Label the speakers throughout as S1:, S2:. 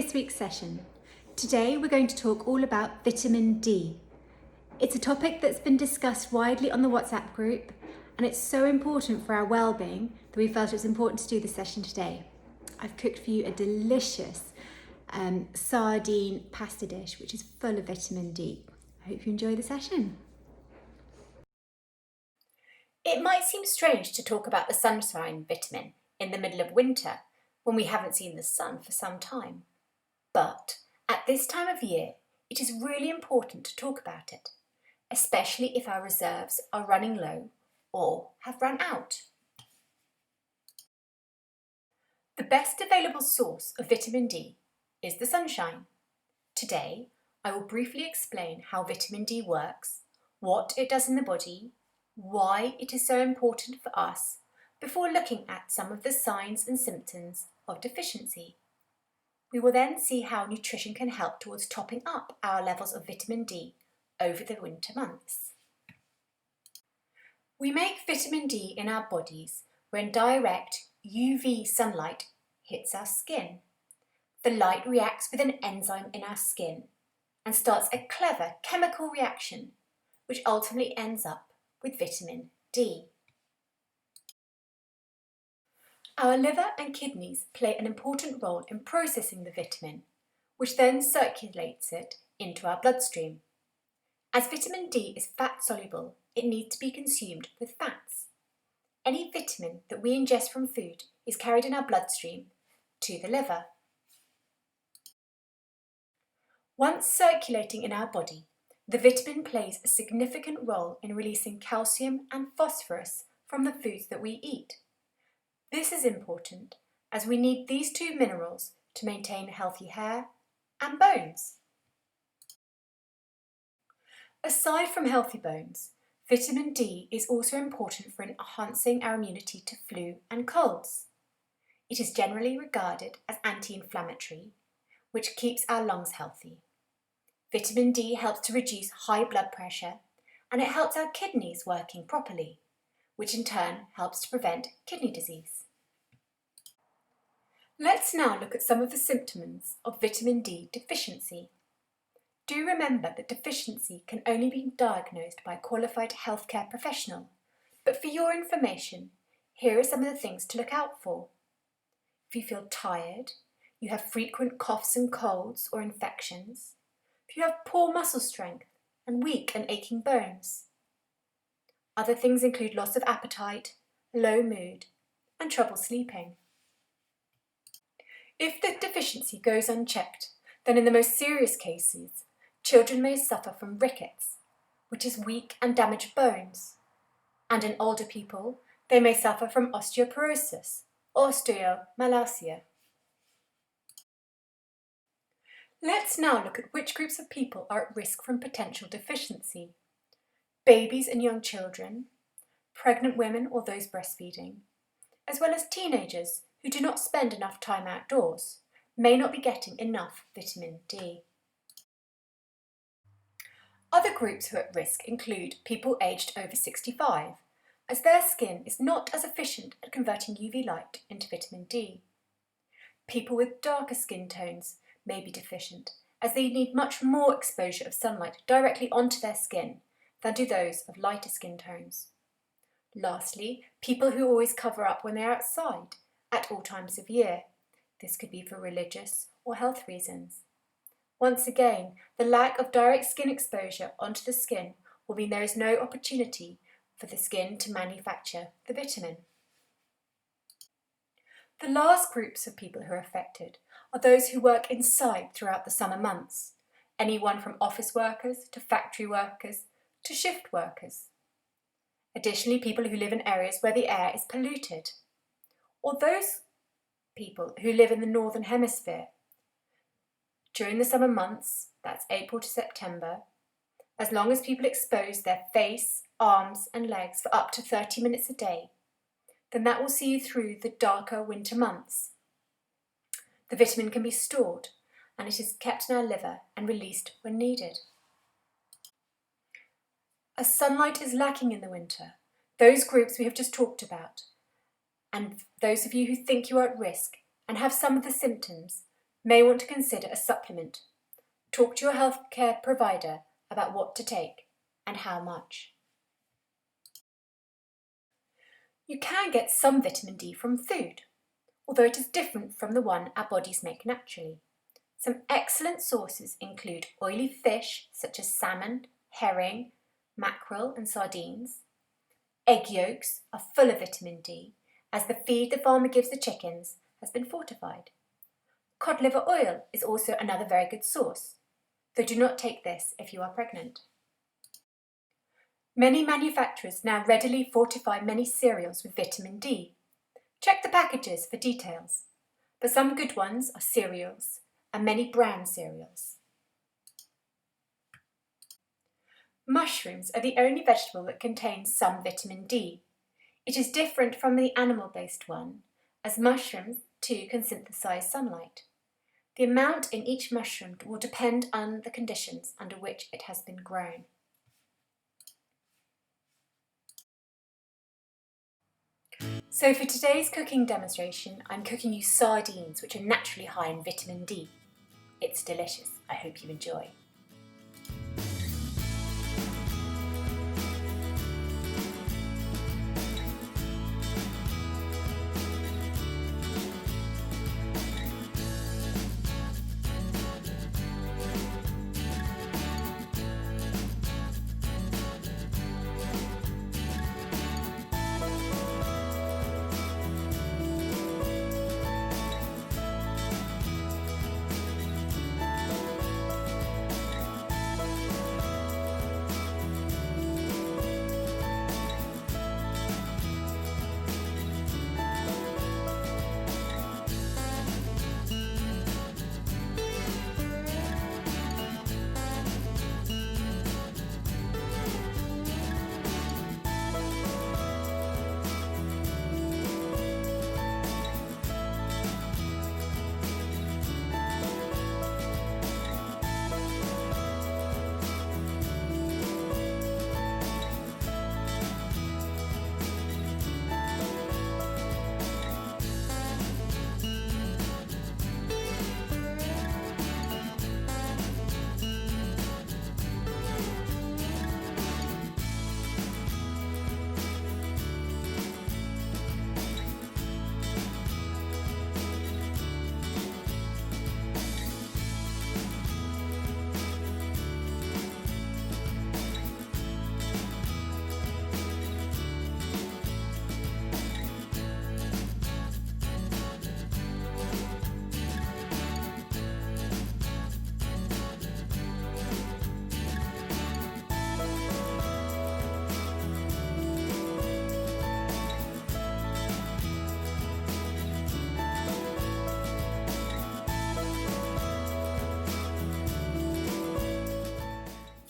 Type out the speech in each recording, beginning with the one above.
S1: this week's session. Today we're going to talk all about vitamin D. It's a topic that's been discussed widely on the WhatsApp group, and it's so important for our well-being that we felt it was important to do this session today. I've cooked for you a delicious sardine pasta dish which is full of vitamin D. I hope you enjoy the session.
S2: It might seem strange to talk about the sunshine vitamin in the middle of winter when we haven't seen the sun for some time. But at this time of year, it is really important to talk about it, especially if our reserves are running low or have run out. The best available source of vitamin D is the sunshine. Today, I will briefly explain how vitamin D works, what it does in the body, why it is so important for us, before looking at some of the signs and symptoms of deficiency. We will then see how nutrition can help towards topping up our levels of vitamin D over the winter months. We make vitamin D in our bodies when direct UV sunlight hits our skin. The light reacts with an enzyme in our skin and starts a clever chemical reaction which ultimately ends up with vitamin D. Our liver and kidneys play an important role in processing the vitamin, which then circulates it into our bloodstream. As vitamin D is fat-soluble, it needs to be consumed with fats. Any vitamin that we ingest from food is carried in our bloodstream to the liver. Once circulating in our body, the vitamin plays a significant role in releasing calcium and phosphorus from the foods that we eat. This is important as we need these two minerals to maintain healthy hair and bones. Aside from healthy bones, vitamin D is also important for enhancing our immunity to flu and colds. It is generally regarded as anti-inflammatory, which keeps our lungs healthy. Vitamin D helps to reduce high blood pressure, and it helps our kidneys working properly, which in turn helps to prevent kidney disease. Let's now look at some of the symptoms of vitamin D deficiency. Do remember that deficiency can only be diagnosed by a qualified healthcare professional, but for your information, here are some of the things to look out for. If you feel tired, you have frequent coughs and colds or infections, if you have poor muscle strength and weak and aching bones. Other things include loss of appetite, low mood, and trouble sleeping. If the deficiency goes unchecked, then in the most serious cases, children may suffer from rickets, which is weak and damaged bones, and in older people, they may suffer from osteoporosis, osteomalacia. Let's now look at which groups of people are at risk from potential deficiency. Babies and young children, pregnant women or those breastfeeding, as well as teenagers who do not spend enough time outdoors, may not be getting enough vitamin D. Other groups who are at risk include people aged over 65, as their skin is not as efficient at converting UV light into vitamin D. People with darker skin tones may be deficient, as they need much more exposure of sunlight directly onto their skin than do those of lighter skin tones. Lastly, people who always cover up when they are outside at all times of year. This could be for religious or health reasons. Once again, the lack of direct skin exposure onto the skin will mean there is no opportunity for the skin to manufacture the vitamin. The last groups of people who are affected are those who work inside throughout the summer months, anyone from office workers to factory workers to shift workers. Additionally, people who live in areas where the air is polluted, or those people who live in the northern hemisphere. During the summer months, that's April to September, as long as people expose their face, arms and legs for up to 30 minutes a day, then that will see you through the darker winter months. The vitamin can be stored and it is kept in our liver and released when needed. As sunlight is lacking in the winter, those groups we have just talked about, and those of you who think you are at risk and have some of the symptoms, may want to consider a supplement. Talk to your healthcare provider about what to take and how much. You can get some vitamin D from food, although it is different from the one our bodies make naturally. Some excellent sources include oily fish such as salmon, herring, mackerel and sardines. Egg yolks are full of vitamin D, as the feed the farmer gives the chickens has been fortified. Cod liver oil is also another very good source, though do not take this if you are pregnant. Many manufacturers now readily fortify many cereals with vitamin D. Check the packages for details, but some good ones are cereals and many brand cereals. Mushrooms are the only vegetable that contains some vitamin D. It is different from the animal-based one, as mushrooms too can synthesize sunlight. The amount in each mushroom will depend on the conditions under which it has been grown. So for today's cooking demonstration, I'm cooking you sardines, which are naturally high in vitamin D. It's delicious. I hope you enjoy.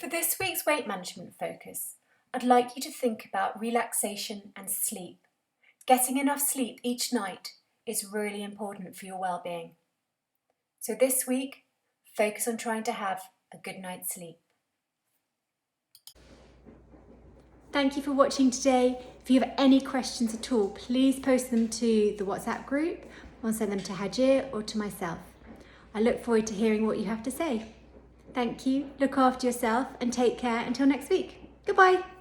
S2: For this week's weight management focus, I'd like you to think about relaxation and sleep. Getting enough sleep each night is really important for your well-being. So this week, focus on trying to have a good night's sleep.
S1: Thank you for watching today. If you have any questions at all, please post them to the WhatsApp group or send them to Hajir or to myself. I look forward to hearing what you have to say. Thank you, look after yourself and take care until next week. Goodbye.